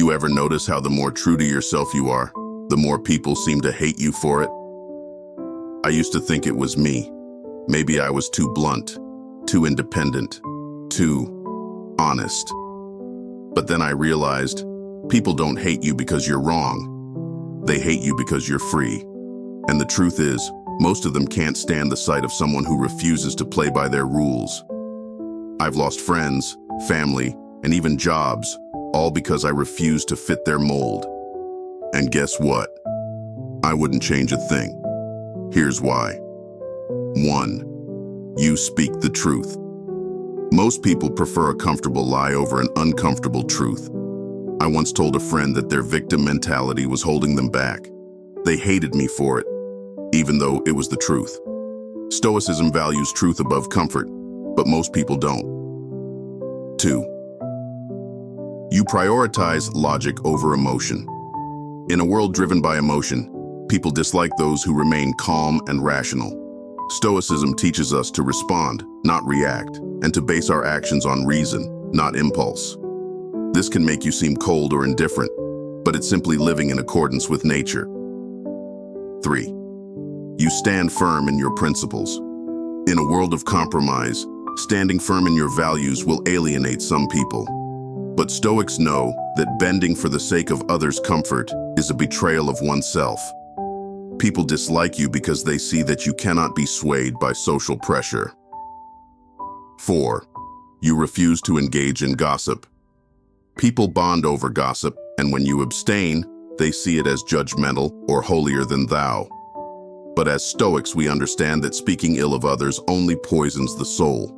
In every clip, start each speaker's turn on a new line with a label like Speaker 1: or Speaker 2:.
Speaker 1: You ever notice how the more true to yourself you are, the more people seem to hate you for it? I used to think it was me. Maybe I was too blunt, too independent, too honest. But then I realized, people don't hate you because you're wrong. They hate you because you're free. And the truth is, most of them can't stand the sight of someone who refuses to play by their rules. I've lost friends, family, and even jobs, all because I refused to fit their mold. And guess what? I wouldn't change a thing. Here's why. 1. You speak the truth. Most people prefer a comfortable lie over an uncomfortable truth. I once told a friend that their victim mentality was holding them back. They hated me for it, even though it was the truth. Stoicism values truth above comfort, but most people don't. 2. You prioritize logic over emotion. In a world driven by emotion, people dislike those who remain calm and rational. Stoicism teaches us to respond, not react, and to base our actions on reason, not impulse. This can make you seem cold or indifferent, but it's simply living in accordance with nature. 3. You stand firm in your principles. In a world of compromise, standing firm in your values will alienate some people. But Stoics know that bending for the sake of others' comfort is a betrayal of oneself. People dislike you because they see that you cannot be swayed by social pressure. 4. You refuse to engage in gossip. People bond over gossip, and when you abstain, they see it as judgmental or holier than thou. But as Stoics, we understand that speaking ill of others only poisons the soul.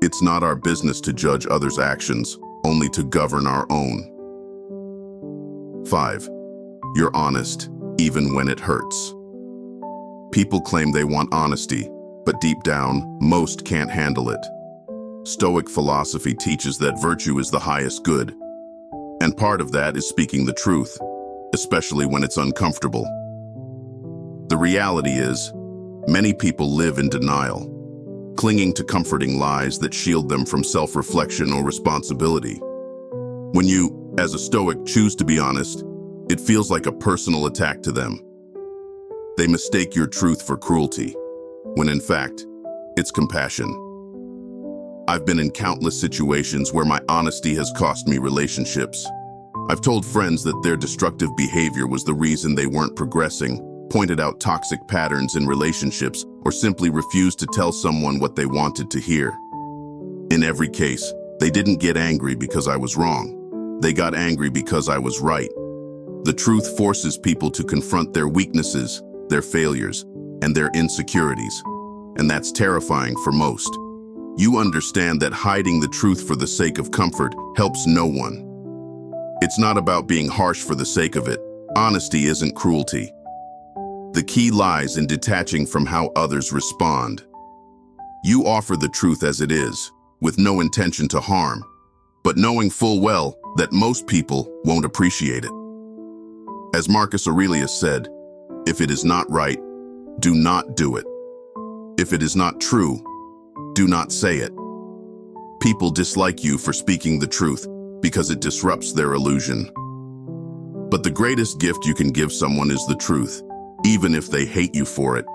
Speaker 1: It's not our business to judge others' actions, only to govern our own. 5. You're honest, even when it hurts. People claim they want honesty, but deep down, most can't handle it. Stoic philosophy teaches that virtue is the highest good, and part of that is speaking the truth, especially when it's uncomfortable. The reality is, many people live in denial, clinging to comforting lies that shield them from self-reflection or responsibility. When you, as a Stoic, choose to be honest, it feels like a personal attack to them. They mistake your truth for cruelty, when in fact, it's compassion. I've been in countless situations where my honesty has cost me relationships. I've told friends that their destructive behavior was the reason they weren't progressing, pointed out toxic patterns in relationships, or simply refused to tell someone what they wanted to hear. In every case, they didn't get angry because I was wrong. They got angry because I was right. The truth forces people to confront their weaknesses, their failures, and their insecurities. And that's terrifying for most. You understand that hiding the truth for the sake of comfort helps no one. It's not about being harsh for the sake of it. Honesty isn't cruelty. The key lies in detaching from how others respond. You offer the truth as it is, with no intention to harm, but knowing full well that most people won't appreciate it. As Marcus Aurelius said, if it is not right, do not do it. If it is not true, do not say it. People dislike you for speaking the truth because it disrupts their illusion. But the greatest gift you can give someone is the truth, even if they hate you for it.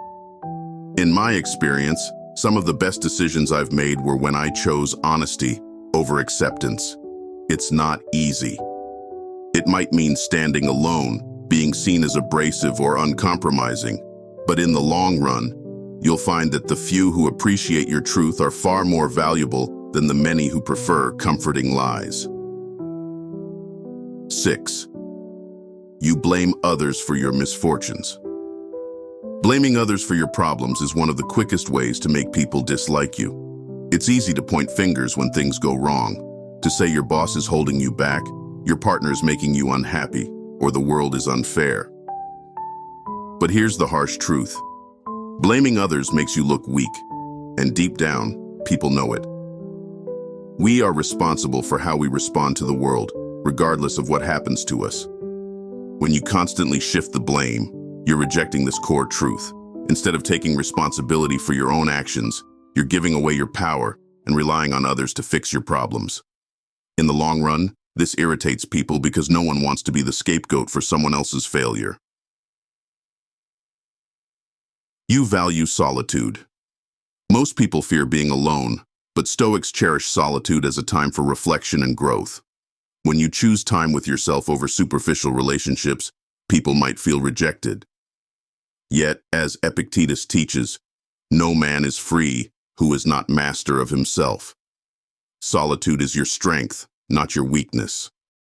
Speaker 1: In my experience, some of the best decisions I've made were when I chose honesty over acceptance. It's not easy. It might mean standing alone, being seen as abrasive or uncompromising, but in the long run, you'll find that the few who appreciate your truth are far more valuable than the many who prefer comforting lies. 6. You blame others for your misfortunes. Blaming others for your problems is one of the quickest ways to make people dislike you. It's easy to point fingers when things go wrong, to say your boss is holding you back, your partner is making you unhappy, or the world is unfair. But here's the harsh truth. Blaming others makes you look weak, and deep down, people know it. We are responsible for how we respond to the world, regardless of what happens to us. When you constantly shift the blame, you're rejecting this core truth. Instead of taking responsibility for your own actions, you're giving away your power and relying on others to fix your problems. In the long run, This irritates people because no one wants to be the scapegoat for someone else's failure. You value solitude. Most people fear being alone, but Stoics cherish solitude as a time for reflection and growth. When you choose time with yourself over superficial relationships, people might feel rejected. Yet, as Epictetus teaches, no man is free who is not master of himself. Solitude is your strength, not your weakness.